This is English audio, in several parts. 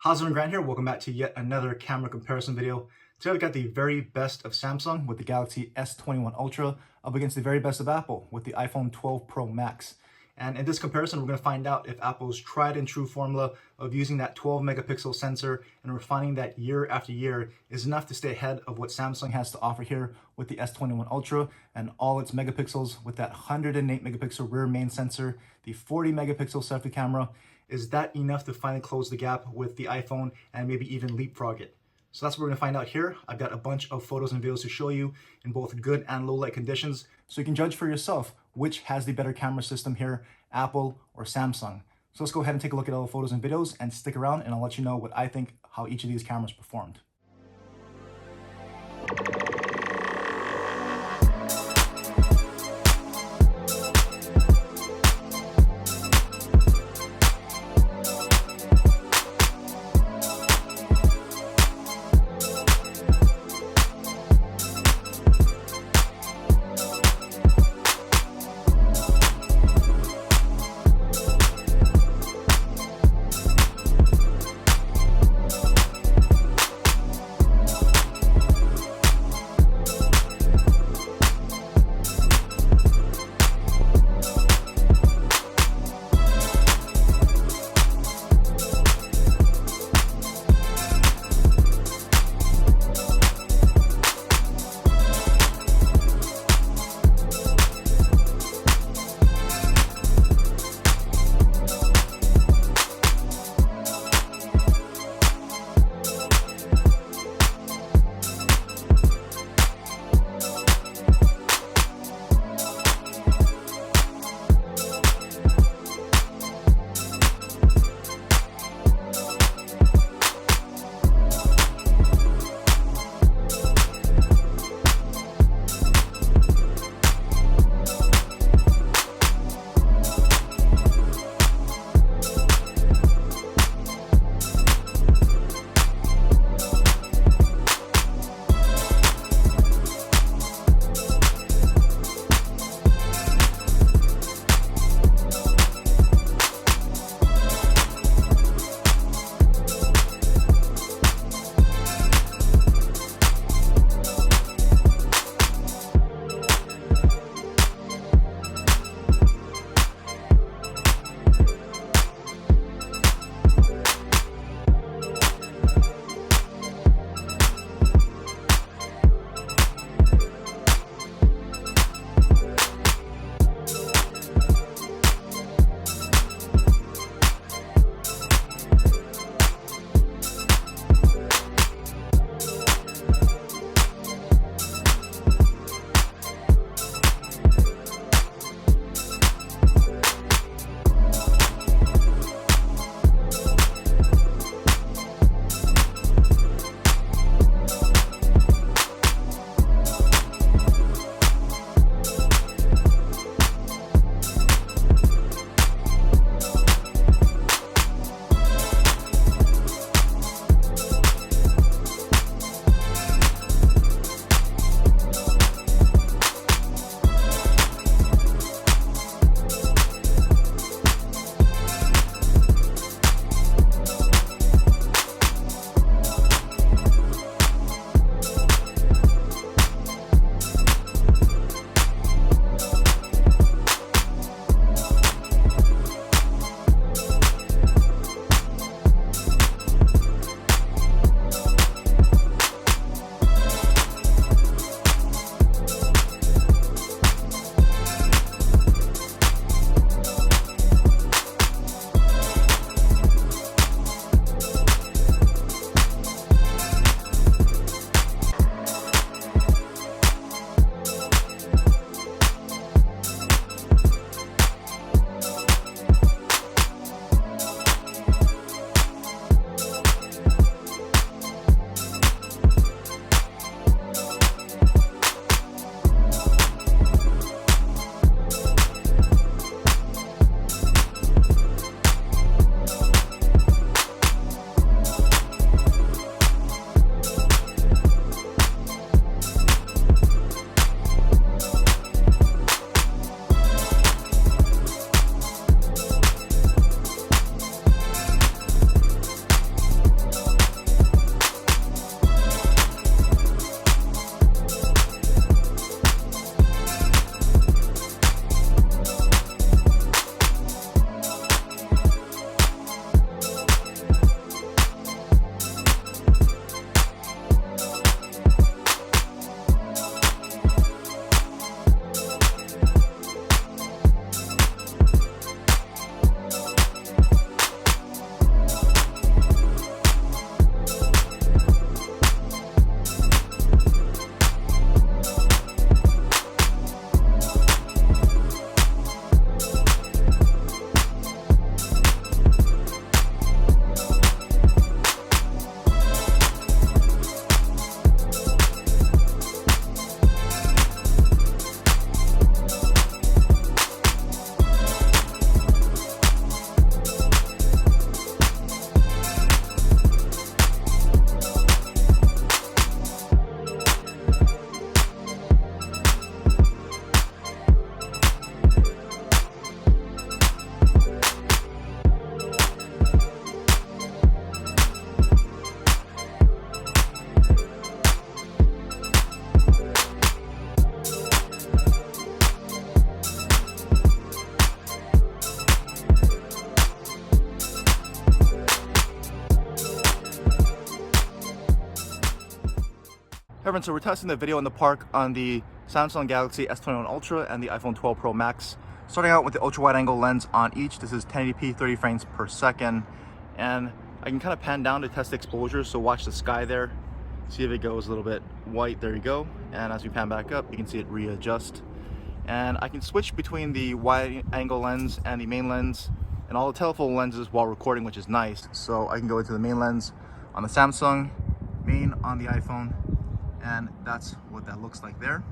How's it going, Grant here? Welcome back to yet another camera comparison video. Today we've got the very best of Samsung with the Galaxy S21 Ultra up against the very best of Apple with the iPhone 12 Pro Max. And in this comparison, we're going to find out if Apple's tried and true formula of using that 12 megapixel sensor and refining that year after year is enough to stay ahead of what Samsung has to offer here with the S21 Ultra and all its megapixels with that 108 megapixel rear main sensor, the 40 megapixel selfie camera. Is that enough to finally close the gap with the iPhone and maybe even leapfrog it? So that's what we're going to find out here. I've got a bunch of photos and videos to show you in both good and low light conditions, so you can judge for yourself which has the better camera system here, Apple or Samsung. So let's go ahead and take a look at all the photos and videos and stick around and I'll let you know what I think how each of these cameras performed. Everyone, so we're testing the video in the park on the Samsung Galaxy S21 Ultra and the iPhone 12 Pro Max. Starting out with the ultra wide angle lens on each. This is 1080p, 30 frames per second. And I can kind of pan down to test the exposure, so watch the sky there. See if it goes a little bit white, there you go. And as we pan back up, you can see it readjust. And I can switch between the wide angle lens and the main lens and all the telephoto lenses while recording, which is nice. So I can go into the main lens on the Samsung, main on the iPhone, and that's what that looks like there.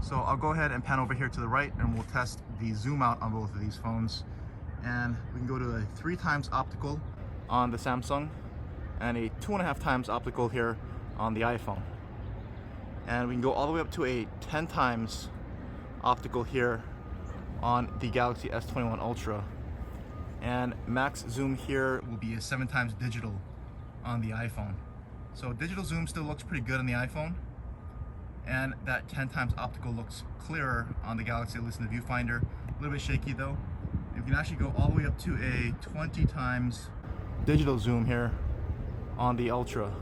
So I'll go ahead and pan over here to the right and we'll test the zoom out on both of these phones. And we can go to a 3x optical on the Samsung and a 2.5x optical here on the iPhone. And we can go all the way up to a 10x optical here on the Galaxy S21 Ultra. And max zoom here will be a 7x digital on the iPhone. So digital zoom still looks pretty good on the iPhone, and that 10x optical looks clearer on the Galaxy, at least in the viewfinder. A little bit shaky though. You can actually go all the way up to a 20x digital zoom here on the Ultra.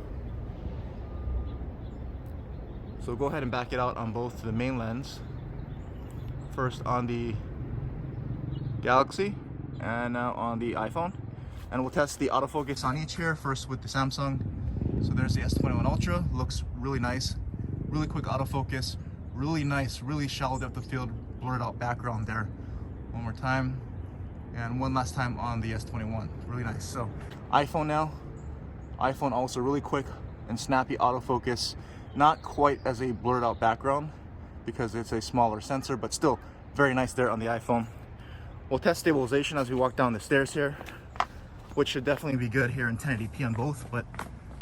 So go ahead and back it out on both the main lens. First on the Galaxy and now on the iPhone. And we'll test the autofocus on each here, first with the Samsung. So there's the S21 Ultra, looks really nice. Really quick autofocus, really nice, really shallow depth of field, blurred out background there. One more time, and one last time on the S21, really nice. So iPhone now, iPhone also really quick and snappy autofocus. Not quite as a blurred out background because it's a smaller sensor, but still very nice there on the iPhone. We'll test stabilization as we walk down the stairs here, which should definitely be good here in 1080p on both, but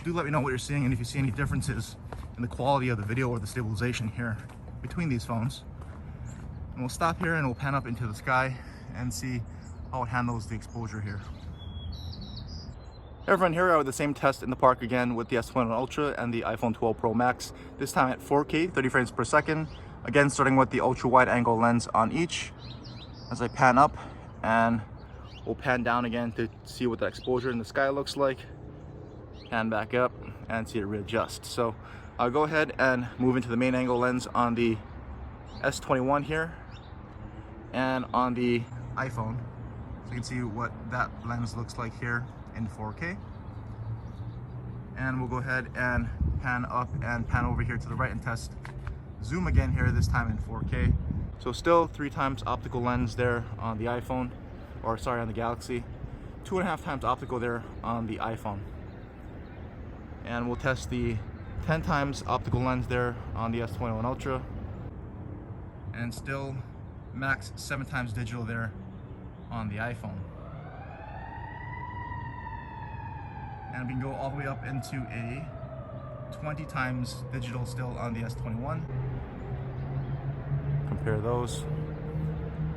do let me know what you're seeing and if you see any differences in the quality of the video or the stabilization here between these phones. And we'll stop here and we'll pan up into the sky and see how it handles the exposure here. Hey everyone, here we are with the same test in the park again with the S21 Ultra and the iPhone 12 Pro Max, this time at 4K, 30 frames per second. Again, starting with the ultra wide angle lens on each. As I pan up, and we'll pan down again to see what the exposure in the sky looks like. Pan back up and see it readjust. So I'll go ahead and move into the main angle lens on the S21 here and on the iPhone. So you can see what that lens looks like here in 4K. And we'll go ahead and pan up and pan over here to the right and test zoom again here, this time in 4K. So still 3x optical lens there on the iPhone, or sorry, on the Galaxy. 2.5x optical there on the iPhone. And we'll test the 10x optical lens there on the S21 Ultra. And still max 7x digital there on the iPhone. And we can go all the way up into a 20x digital still on the S21. Compare those.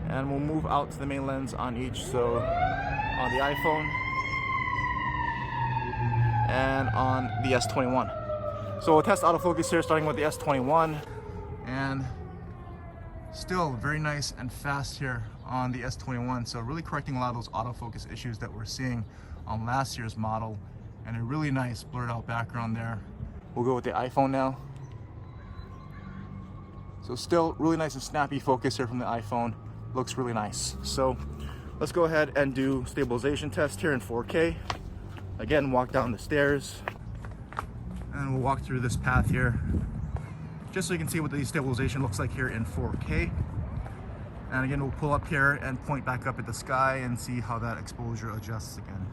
And we'll move out to the main lens on each, so on the iPhone and on the S21. So we'll test autofocus here, starting with the S21, and still very nice and fast here on the S21. So really correcting a lot of those autofocus issues that we're seeing on last year's model, and a really nice blurred out background there. We'll go with the iPhone now. So still really nice and snappy focus here from the iPhone. Looks really nice. So let's go ahead and do stabilization test here in 4K. Again, walk down the stairs and we'll walk through this path here just so you can see what the stabilization looks like here in 4K. And again, we'll pull up here and point back up at the sky and see how that exposure adjusts again.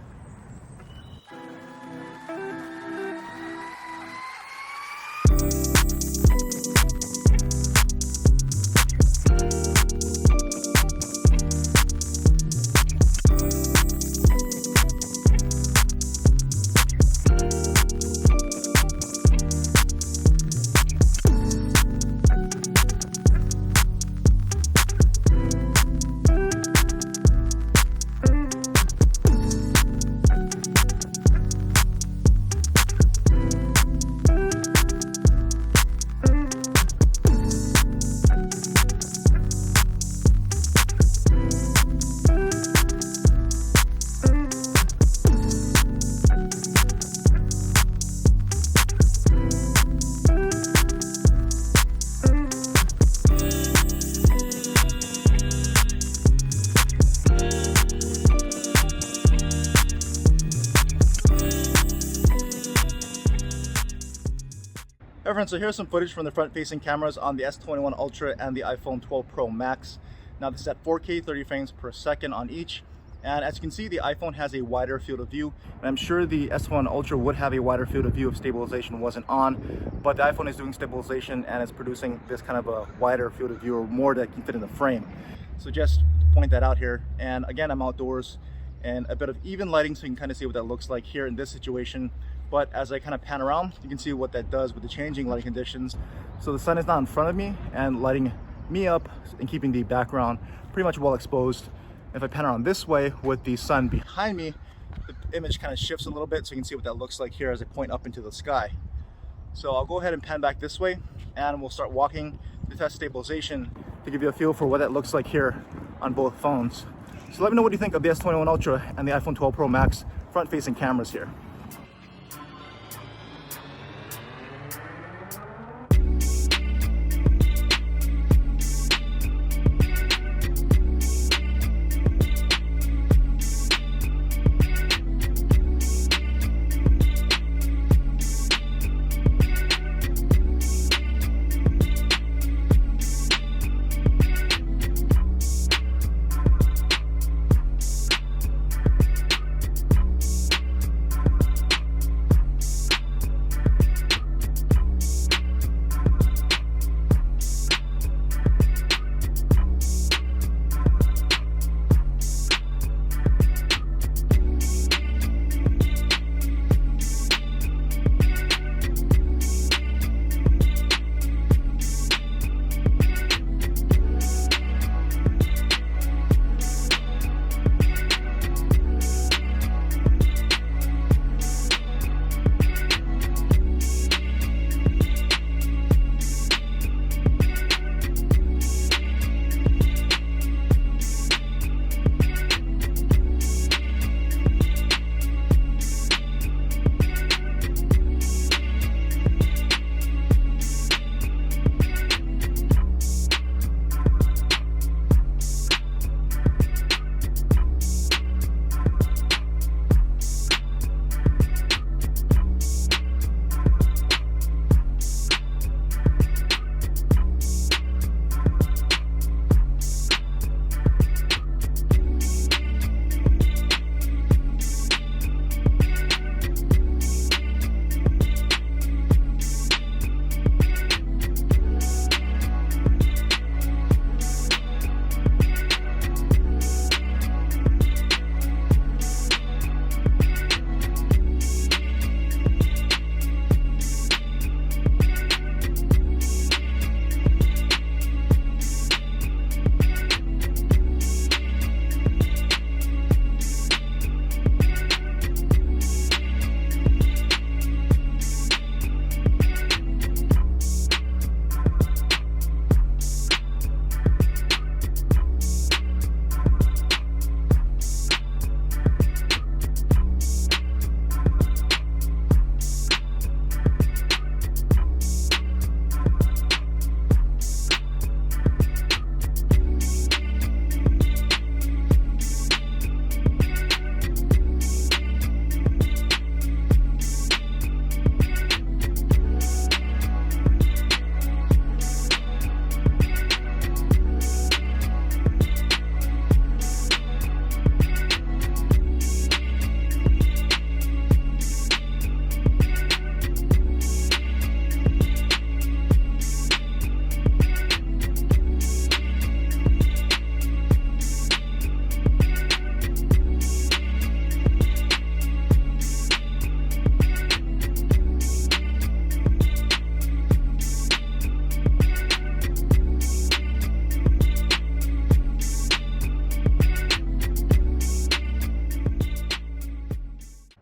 Alright friends, so here's some footage from the front-facing cameras on the S21 Ultra and the iPhone 12 Pro Max. Now this is at 4K 30 frames per second on each, and as you can see, the iPhone has a wider field of view, and I'm sure the S21 Ultra would have a wider field of view if stabilization wasn't on, but the iPhone is doing stabilization and it's producing this kind of a wider field of view, or more that can fit in the frame. So just to point that out here. And again, I'm outdoors and a bit of even lighting, so you can kind of see what that looks like here in this situation. But as I kind of pan around, you can see what that does with the changing lighting conditions. So the sun is not in front of me and lighting me up and keeping the background pretty much well exposed. If I pan around this way with the sun behind me, the image kind of shifts a little bit, so you can see what that looks like here as I point up into the sky. So I'll go ahead and pan back this way, and we'll start walking to test stabilization to give you a feel for what that looks like here on both phones. So let me know what you think of the S21 Ultra and the iPhone 12 Pro Max front-facing cameras here.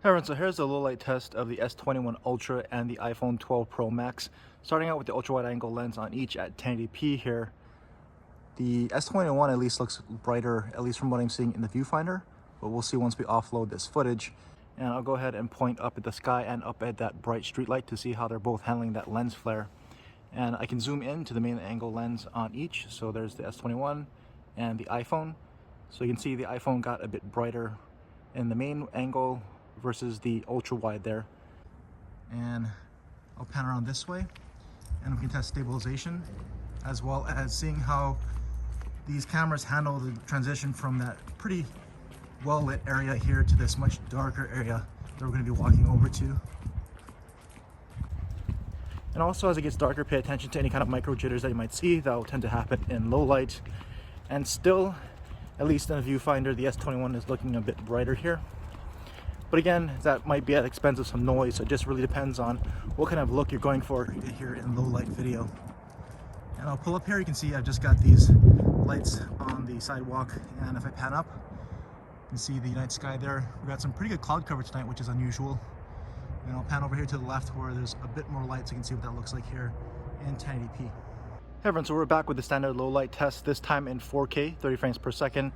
Alright, so here's a low light test of the S21 Ultra and the iPhone 12 Pro Max. Starting out with the ultra wide angle lens on each at 1080p here. The S21 at least looks brighter, at least from what I'm seeing in the viewfinder, but we'll see once we offload this footage. And I'll go ahead and point up at the sky and up at that bright street light to see how they're both handling that lens flare. And I can zoom in to the main angle lens on each. So there's the S21 and the iPhone. So you can see the iPhone got a bit brighter in the main angle versus the ultra wide there. And I'll pan around this way and we can test stabilization, as well as seeing how these cameras handle the transition from that pretty well lit area here to this much darker area that we're going to be walking over to. And also, as it gets darker, pay attention to any kind of micro jitters that you might see. That will tend to happen in low light. And still, at least in the viewfinder, the S21 is looking a bit brighter here. But again, that might be at the expense of some noise, so it just really depends on what kind of look you're going for here in low light video. And I'll pull up here, you can see I've just got these lights on the sidewalk, and if I pan up, you can see the night sky there. We've got some pretty good cloud cover tonight, which is unusual. And I'll pan over here to the left where there's a bit more light, so you can see what that looks like here in 1080p. Hey everyone, so we're back with the standard low light test, this time in 4K, 30 frames per second.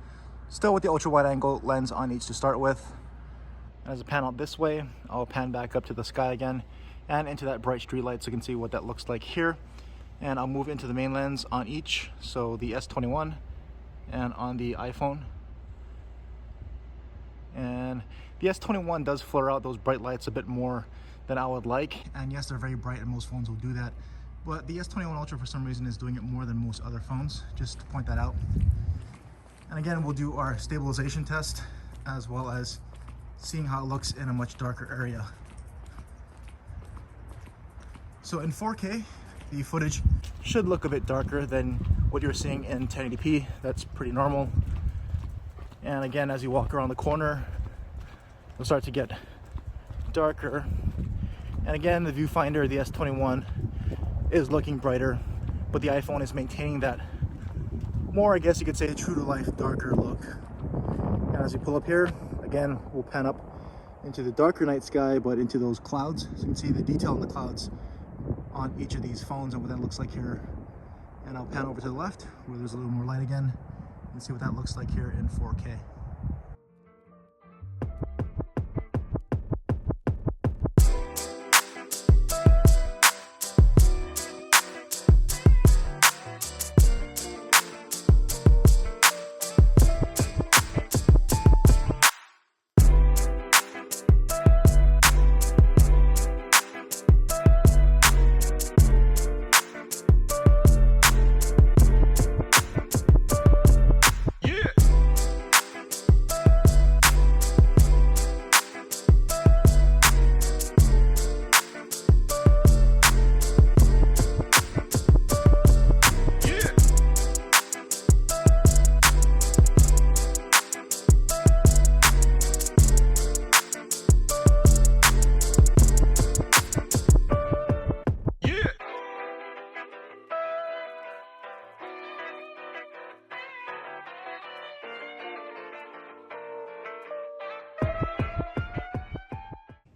Still with the ultra wide angle lens on each to start with. As I pan out this way, I'll pan back up to the sky again and into that bright street light so you can see what that looks like here. And I'll move into the main lens on each, so the S21 and on the iPhone. And the S21 does flare out those bright lights a bit more than I would like. And yes, they're very bright and most phones will do that. But the S21 Ultra for some reason is doing it more than most other phones, just to point that out. And again, we'll do our stabilization test as well as seeing how it looks in a much darker area. So in 4K, the footage should look a bit darker than what you're seeing in 1080p. That's pretty normal. And again, as you walk around the corner, it'll start to get darker. And again, the viewfinder, the S21, is looking brighter, but the iPhone is maintaining that more, I guess you could say, true to life, darker look. And as you pull up here, again, we'll pan up into the darker night sky, but into those clouds. So you can see the detail in the clouds on each of these phones and what that looks like here. And I'll pan over to the left where there's a little more light again and see what that looks like here in 4K.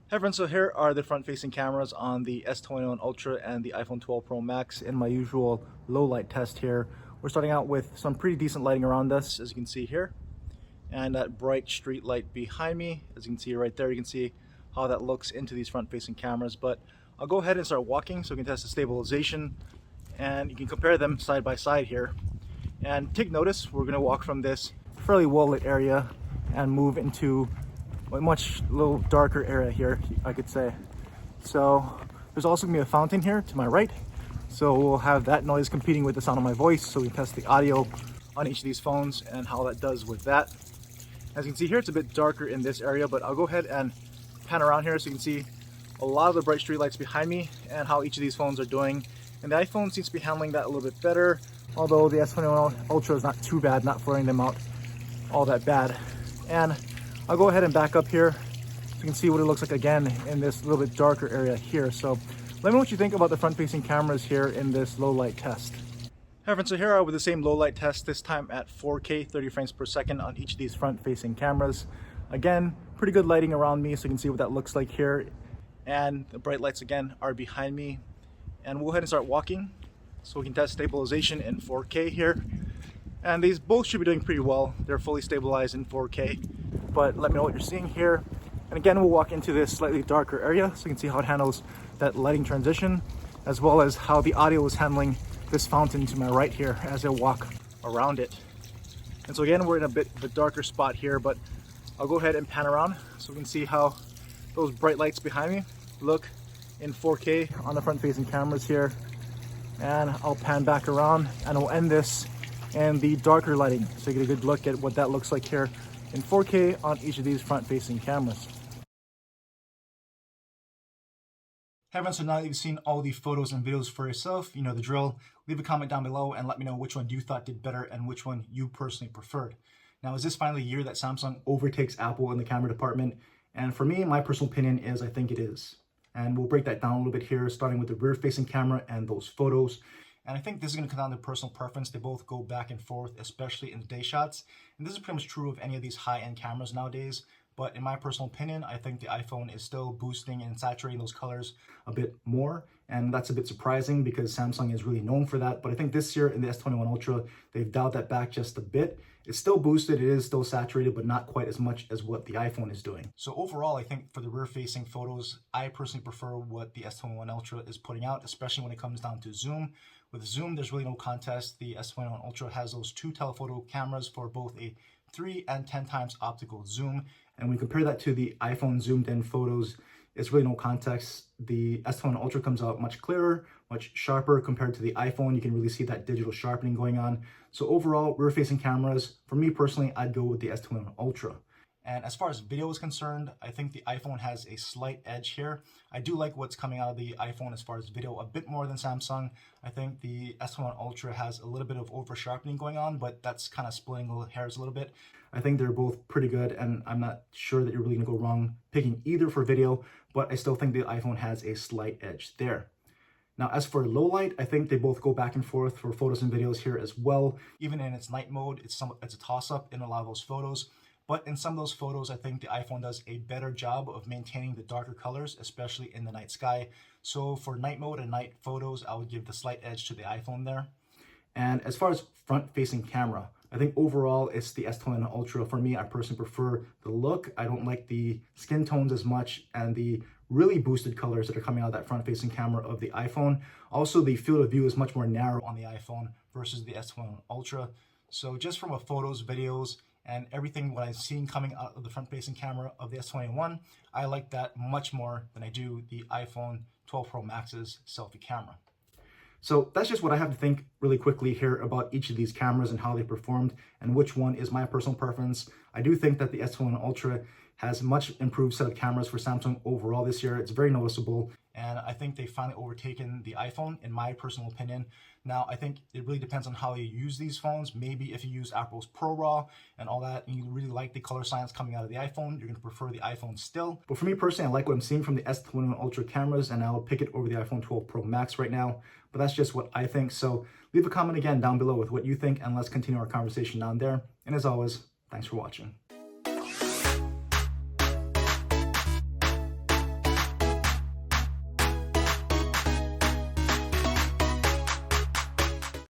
Hey everyone, so here are the front-facing cameras on the S21 Ultra and the iPhone 12 Pro Max in my usual low light test here. We're starting out with some pretty decent lighting around us, as you can see here, and that bright street light behind me. As you can see right there, you can see how that looks into these front-facing cameras. But I'll go ahead and start walking so we can test the stabilization, and you can compare them side by side here. And take notice, we're going to walk from this fairly well-lit area and move into a much little darker area here, I could say. So there's also gonna be a fountain here to my right, so we'll have that noise competing with the sound of my voice, so we can test the audio on each of these phones and how that does with that. As you can see here, it's a bit darker in this area, but I'll go ahead and pan around here so you can see a lot of the bright street lights behind me and how each of these phones are doing. And the iPhone seems to be handling that a little bit better, although the S21 Ultra is not too bad, not flaring them out all that bad. And I'll go ahead and back up here so you can see what it looks like again in this little bit darker area here. So let me know what you think about the front-facing cameras here in this low light test. Hey everyone, so here I are with the same low light test, this time at 4K, 30 frames per second on each of these front-facing cameras. Again, pretty good lighting around me so you can see what that looks like here. And the bright lights again are behind me. And we'll go ahead and start walking so we can test stabilization in 4K here. And these both should be doing pretty well. They're fully stabilized in 4K. But let me know what you're seeing here. And again, we'll walk into this slightly darker area so you can see how it handles that lighting transition, as well as how the audio is handling this fountain to my right here as I walk around it. And so again, we're in a bit of a darker spot here, but I'll go ahead and pan around so we can see how those bright lights behind me look in 4K on the front-facing cameras here. And I'll pan back around and we'll end this in the darker lighting so you get a good look at what that looks like here in 4K on each of these front-facing cameras. Hey everyone, so now that you've seen all the photos and videos for yourself, you know the drill. Leave a comment down below and let me know which one you thought did better and which one you personally preferred. Now, is this finally the year that Samsung overtakes Apple in the camera department? And for me, my personal opinion is I think it is. And we'll break that down a little bit here, starting with the rear-facing camera and those photos. And I think this is going to come down to personal preference. They both go back and forth, especially in the day shots. And this is pretty much true of any of these high-end cameras nowadays. But in my personal opinion, I think the iPhone is still boosting and saturating those colors a bit more. And that's a bit surprising because Samsung is really known for that. But I think this year in the S21 Ultra, they've dialed that back just a bit. It's still boosted, it is still saturated, but not quite as much as what the iPhone is doing. So overall, I think for the rear-facing photos, I personally prefer what the S21 Ultra is putting out, especially when it comes down to zoom. With zoom, there's really no contest. The S21 Ultra has those two telephoto cameras for both a 3 and 10 times optical zoom. And when we compare that to the iPhone zoomed in photos, it's really no context. The S21 Ultra comes out much clearer, much sharper compared to the iPhone. You can really see that digital sharpening going on. So overall, rear-facing cameras, for me personally, I'd go with the S21 Ultra. And as far as video is concerned, I think the iPhone has a slight edge here. I do like what's coming out of the iPhone as far as video a bit more than Samsung. I think the S21 Ultra has a little bit of over sharpening going on, but that's kind of splitting hairs a little bit. I think they're both pretty good, and I'm not sure that you're really gonna go wrong picking either for video, but I still think the iPhone has a slight edge there. Now, as for low light, I think they both go back and forth for photos and videos here as well. Even in its night mode, it's a toss-up in a lot of those photos. But in some of those photos, I think the iPhone does a better job of maintaining the darker colors, especially in the night sky. So for night mode and night photos, I would give the slight edge to the iPhone there. And as far as front-facing camera, I think overall it's the S21 Ultra. For me, I personally prefer the look. I don't like the skin tones as much and the really boosted colors that are coming out of that front-facing camera of the iPhone. Also, the field of view is much more narrow on the iPhone versus the S21 Ultra. So just from a photos, videos, and everything what I've seen coming out of the front-facing camera of the S21, I like that much more than I do the iPhone 12 Pro Max's selfie camera. So that's just what I have to think really quickly here about each of these cameras and how they performed and which one is my personal preference. I do think that the S21 Ultra has much improved set of cameras for Samsung overall this year. It's very noticeable, and I think they've finally overtaken the iPhone in my personal opinion. Now, I think it really depends on how you use these phones. Maybe if you use Apple's ProRAW and all that, and you really like the color science coming out of the iPhone, you're gonna prefer the iPhone still. But for me personally, I like what I'm seeing from the S21 Ultra cameras, and I'll pick it over the iPhone 12 Pro Max right now. But that's just what I think. So leave a comment again down below with what you think, and let's continue our conversation down there. And as always, thanks for watching.